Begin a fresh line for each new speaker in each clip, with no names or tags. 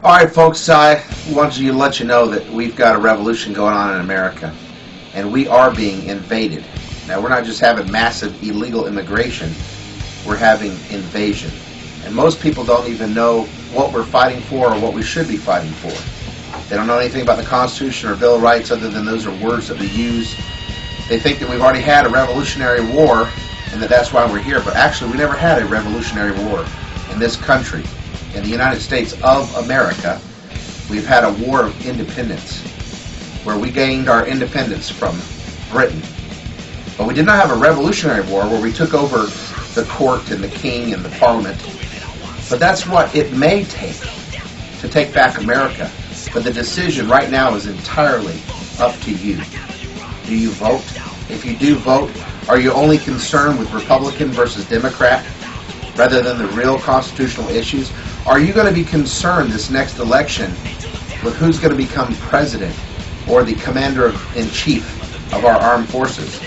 Alright folks, I wanted to let you know that we've got a revolution going on in America, and we are being invaded. Now we're not just having massive illegal immigration, we're having invasion. And most people don't even know what we're fighting for or what we should be fighting for. They don't know anything about the Constitution or Bill of Rights other than those are words that we use. They think that we've already had a revolutionary war and that that's why we're here, but actually we never had a revolutionary war in this country. In the United States of America, we've had a war of independence where we gained our independence from Britain. But we did not have a revolutionary war where we took over the court and the king and the parliament. But that's what it may take to take back America. But the decision right now is entirely up to you. Do you vote? If you do vote, are you only concerned with Republican versus Democrat rather than the real constitutional issues? Are you going to be concerned this next election with who's going to become president or the commander-in-chief of our armed forces?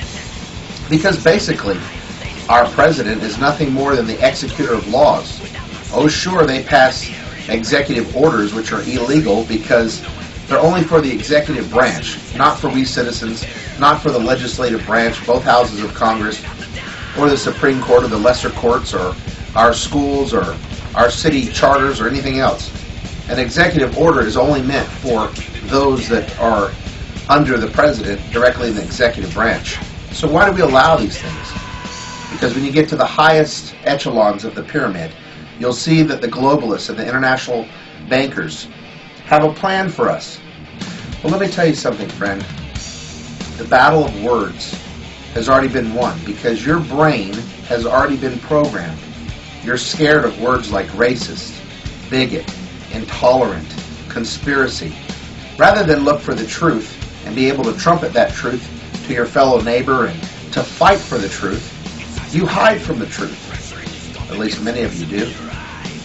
Because basically, our president is nothing more than the executor of laws. Oh sure, they pass executive orders which are illegal because they're only for the executive branch, not for we citizens, not for the legislative branch, both houses of Congress, or the Supreme Court or the lesser courts or our schools or our city charters or anything else. An executive order is only meant for those that are under the president directly in the executive branch. So why do we allow these things? Because when you get to the highest echelons of the pyramid, you'll see that the globalists and the international bankers have a plan for us. Well, let me tell you something, friend. The battle of words has already been won because your brain has already been programmed. You're scared of words like racist, bigot, intolerant, conspiracy. Rather than look for the truth and be able to trumpet that truth to your fellow neighbor and to fight for the truth, you hide from the truth. At least many of you do.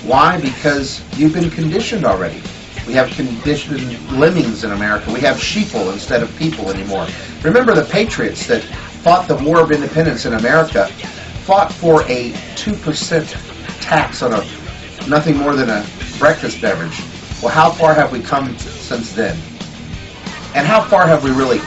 Why? Because you've been conditioned already. We have conditioned lemmings in America. We have sheeple instead of people anymore. Remember the patriots that fought the War of Independence in America fought for a 2% tax on nothing more than a breakfast beverage. Well, how far have we come since then? And how far have we really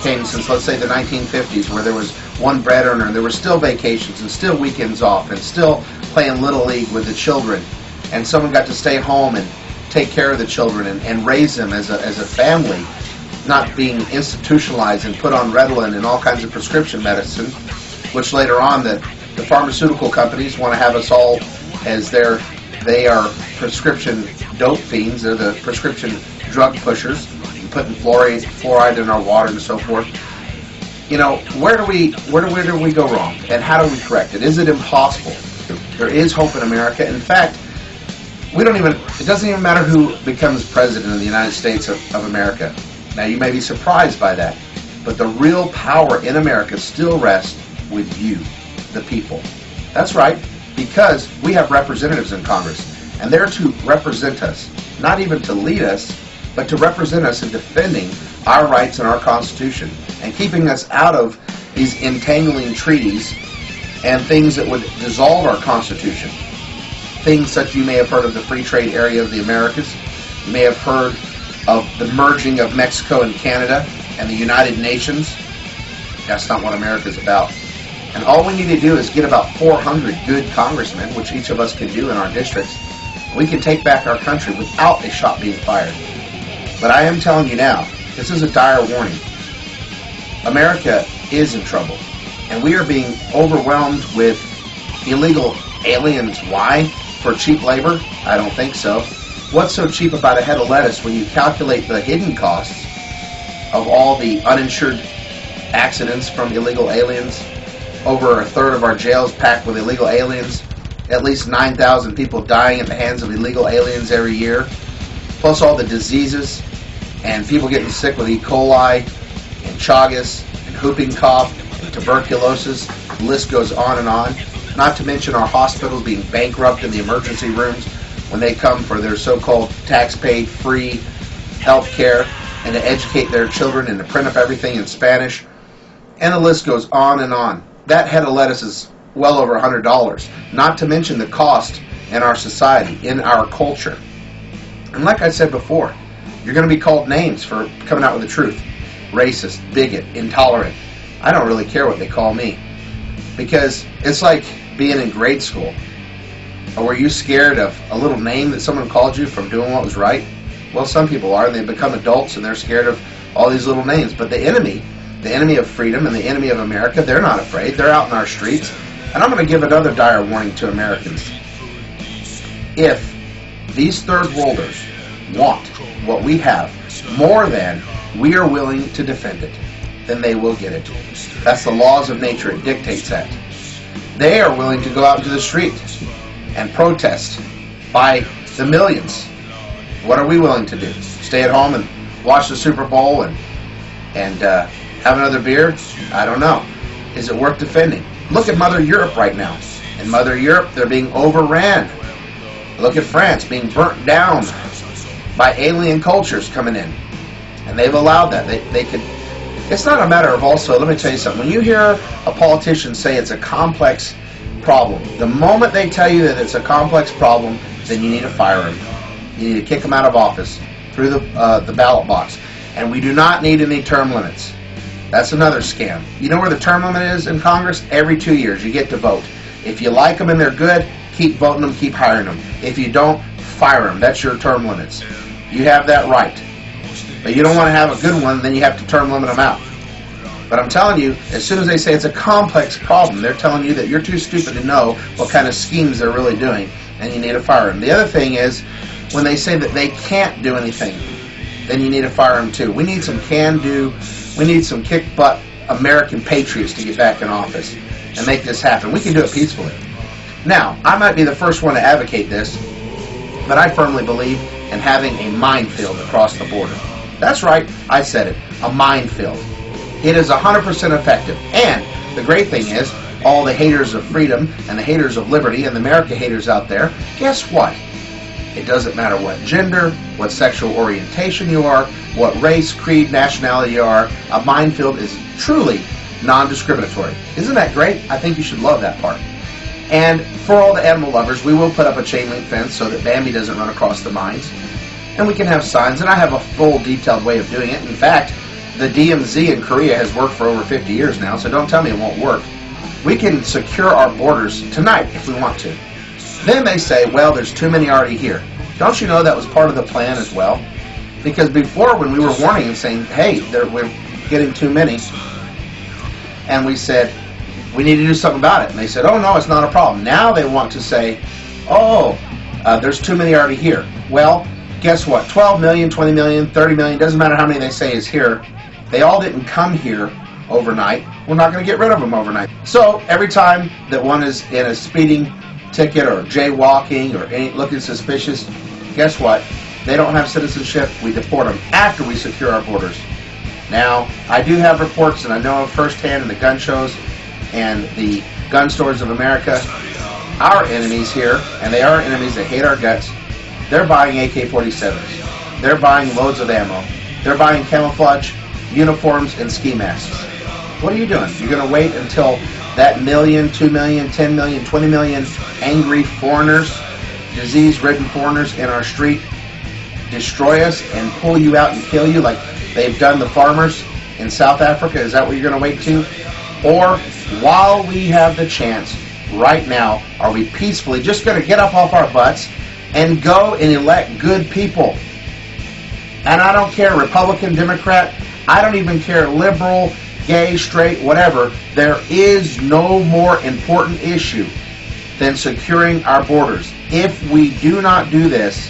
came since, let's say, the 1950s, where there was one bread earner and there were still vacations and still weekends off and still playing Little League with the children, and someone got to stay home and take care of the children and raise them as a family, not being institutionalized and put on Ritalin and all kinds of prescription medicine, which later on the pharmaceutical companies want to have us all as they are prescription dope fiends. They're the prescription drug pushers, putting fluoride in our water and so forth. You know, where do we go wrong, and how do we correct it? Is it impossible? There is hope in America. In fact, it doesn't even matter who becomes president of the United States of America. Now, you may be surprised by that, but the real power in America still rests with you, the people. That's right, because we have representatives in Congress, and they're to represent us, not even to lead us, but to represent us in defending our rights and our Constitution and keeping us out of these entangling treaties and things that would dissolve our Constitution. Things such you may have heard of the Free Trade Area of the Americas. You may have heard of the merging of Mexico and Canada and the United Nations. That's not what America's about. And all we need to do is get about 400 good congressmen, which each of us can do in our districts. We can take back our country without a shot being fired. But I am telling you now, this is a dire warning. America is in trouble, and we are being overwhelmed with illegal aliens. Why? For cheap labor? I don't think so. What's so cheap about a head of lettuce when you calculate the hidden costs of all the uninsured accidents from illegal aliens? Over a third of our jails packed with illegal aliens. At least 9,000 people dying at the hands of illegal aliens every year. Plus all the diseases and people getting sick with E. coli and Chagas and whooping cough and tuberculosis. The list goes on and on. Not to mention our hospitals being bankrupt in the emergency rooms when they come for their so-called tax-paid free health care and to educate their children and to print up everything in Spanish. And the list goes on and on. That head of lettuce is well over $100, not to mention the cost in our society, in our culture. And like I said before, you're going to be called names for coming out with the truth. Racist, bigot, intolerant. I don't really care what they call me. Because it's like being in grade school. Or were you scared of a little name that someone called you from doing what was right? Well, some people are, and they become adults and they're scared of all these little names. But the enemy of freedom and the enemy of America, they're not afraid. They're out in our streets. And I'm going to give another dire warning to Americans. If these third worlders want what we have more than we are willing to defend it, then they will get it. That's the laws of nature. It dictates that. They are willing to go out into the street and protest by the millions. What are we willing to do? Stay at home and watch the Super Bowl and have another beer? I don't know. Is it worth defending? Look at Mother Europe right now. In Mother Europe, they're being overran. Look at France being burnt down by alien cultures coming in. And they've allowed that. They could. It's not a matter of also, let me tell you something. When you hear a politician say it's a complex problem, the moment they tell you that it's a complex problem, then you need to fire him. You need to kick him out of office through the ballot box. And we do not need any term limits. That's another scam. You know where the term limit is in Congress? Every 2 years you get to vote. If you like them and they're good, keep voting them, keep hiring them. If you don't, fire them. That's your term limits. You have that right. But you don't want to have a good one, then you have to term limit them out. But I'm telling you, as soon as they say it's a complex problem, they're telling you that you're too stupid to know what kind of schemes they're really doing, and you need to fire them. The other thing is, when they say that they can't do anything, then you need to fire them too. We need some can-do, we need some kick-butt American patriots to get back in office and make this happen. We can do it peacefully. Now, I might be the first one to advocate this, but I firmly believe in having a minefield across the border. That's right, I said it, a minefield. It is 100% effective. And the great thing is, all the haters of freedom and the haters of liberty and the America haters out there, guess what? It doesn't matter what gender, what sexual orientation you are, what race, creed, nationality you are, a minefield is truly non-discriminatory. Isn't that great? I think you should love that part. And for all the animal lovers, we will put up a chain link fence so that Bambi doesn't run across the mines. And we can have signs, and I have a full detailed way of doing it. In fact, the DMZ in Korea has worked for over 50 years now, so don't tell me it won't work. We can secure our borders tonight if we want to. Then they say, well, there's too many already here. Don't you know that was part of the plan as well? Because before, when we were warning and saying, hey, we're getting too many, and we said, we need to do something about it. And they said, oh, no, it's not a problem. Now they want to say, oh, there's too many already here. Well, guess what? 12 million, 20 million, 30 million, doesn't matter how many they say is here. They all didn't come here overnight. We're not going to get rid of them overnight. So every time that one is in a speeding ticket or jaywalking or looking suspicious, guess what? They don't have citizenship. We deport them after we secure our borders. Now, I do have reports, and I know firsthand in the gun shows and the gun stores of America, our enemies here, and they are enemies that hate our guts, they're buying AK-47s. They're buying loads of ammo. They're buying camouflage uniforms and ski masks. What are you doing? You're going to wait until that million, 2 million, 10 million, 20 million angry foreigners, disease-ridden foreigners in our street destroy us and pull you out and kill you like they've done the farmers in South Africa? Is that what you're going to wait to? Or while we have the chance right now, are we peacefully just going to get up off our butts and go and elect good people? And I don't care, Republican, Democrat, I don't even care, liberal, gay, straight, whatever. There is no more important issue than securing our borders. If we do not do this,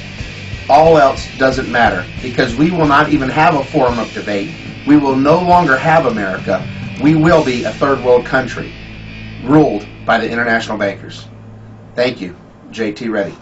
all else doesn't matter, because we will not even have a forum of debate. We will no longer have America. We will be a third world country ruled by the international bankers. Thank you. JTReady.